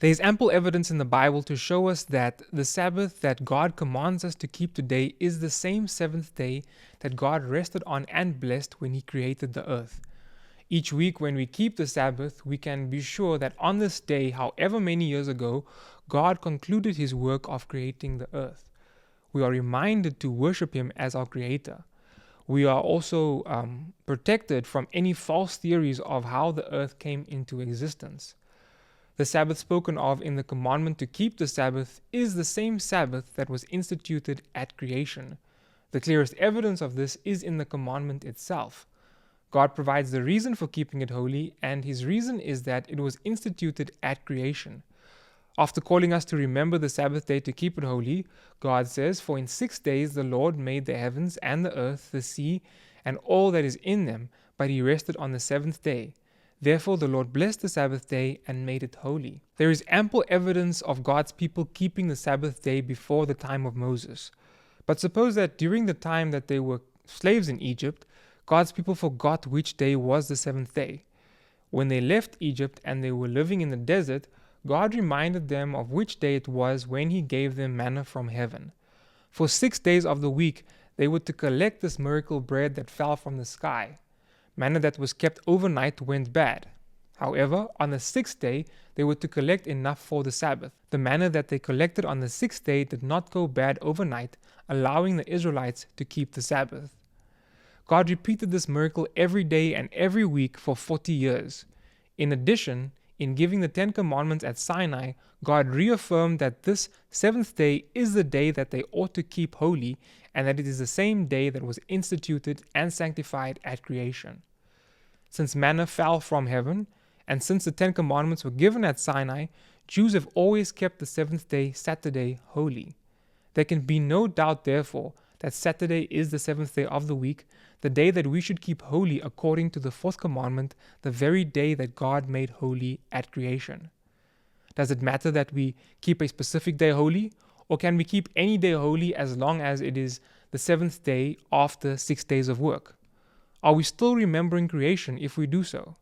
There is ample evidence in the Bible to show us that the Sabbath that God commands us to keep today is the same seventh day that God rested on and blessed when He created the earth. Each week, when we keep the Sabbath, we can be sure that on this day, however many years ago, God concluded His work of creating the earth. We are reminded to worship Him as our Creator. We are also protected from any false theories of how the earth came into existence. The Sabbath spoken of in the commandment to keep the Sabbath is the same Sabbath that was instituted at creation. The clearest evidence of this is in the commandment itself. God provides the reason for keeping it holy, and His reason is that it was instituted at creation. After calling us to remember the Sabbath day to keep it holy, God says, "For in 6 days the Lord made the heavens and the earth, the sea, and all that is in them, but He rested on the seventh day. Therefore the Lord blessed the Sabbath day and made it holy." There is ample evidence of God's people keeping the Sabbath day before the time of Moses. But suppose that during the time that they were slaves in Egypt, God's people forgot which day was the seventh day. When they left Egypt and they were living in the desert, God reminded them of which day it was when He gave them manna from heaven. For 6 days of the week, they were to collect this miracle bread that fell from the sky. Manna that was kept overnight went bad. However, on the 6th day, they were to collect enough for the Sabbath. The manna that they collected on the 6th day did not go bad overnight, allowing the Israelites to keep the Sabbath. God repeated this miracle every day and every week for 40 years. In addition, in giving the 10 Commandments at Sinai, God reaffirmed that this seventh day is the day that they ought to keep holy, and that it is the same day that was instituted and sanctified at creation. Since manna fell from heaven, and since the 10 Commandments were given at Sinai, Jews have always kept the seventh day, Saturday, holy. There can be no doubt, therefore, that Saturday is the seventh day of the week, the day that we should keep holy according to the fourth commandment, the very day that God made holy at creation. Does it matter that we keep a specific day holy, or can we keep any day holy as long as it is the seventh day after 6 days of work? Are we still remembering creation if we do so?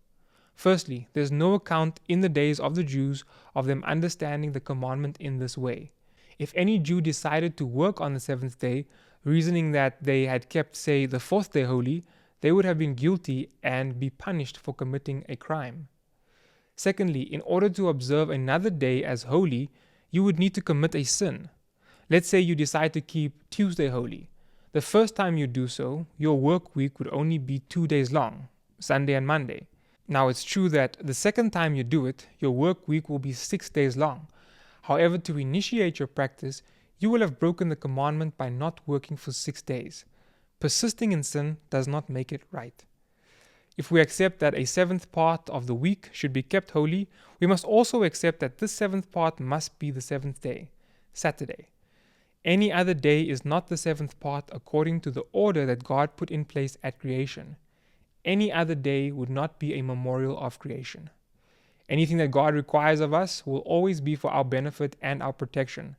Firstly, there's no account in the days of the Jews of them understanding the commandment in this way. If any Jew decided to work on the seventh day, reasoning that they had kept, say, the fourth day holy, they would have been guilty and be punished for committing a crime. Secondly, in order to observe another day as holy, you would need to commit a sin. Let's say you decide to keep Tuesday holy. The first time you do so, your work week would only be 2 days long, Sunday and Monday. Now it's true that the second time you do it, your work week will be 6 days long. However, to initiate your practice, you will have broken the commandment by not working for 6 days. Persisting in sin does not make it right. If we accept that a seventh part of the week should be kept holy, we must also accept that this seventh part must be the seventh day, Saturday. Any other day is not the seventh part according to the order that God put in place at creation. Any other day would not be a memorial of creation. Anything that God requires of us will always be for our benefit and our protection.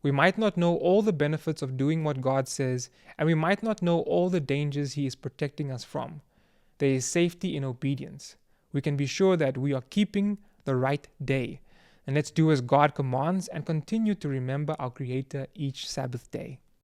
We might not know all the benefits of doing what God says, and we might not know all the dangers He is protecting us from. There is safety in obedience. We can be sure that we are keeping the right day. And let's do as God commands and continue to remember our Creator each Sabbath day.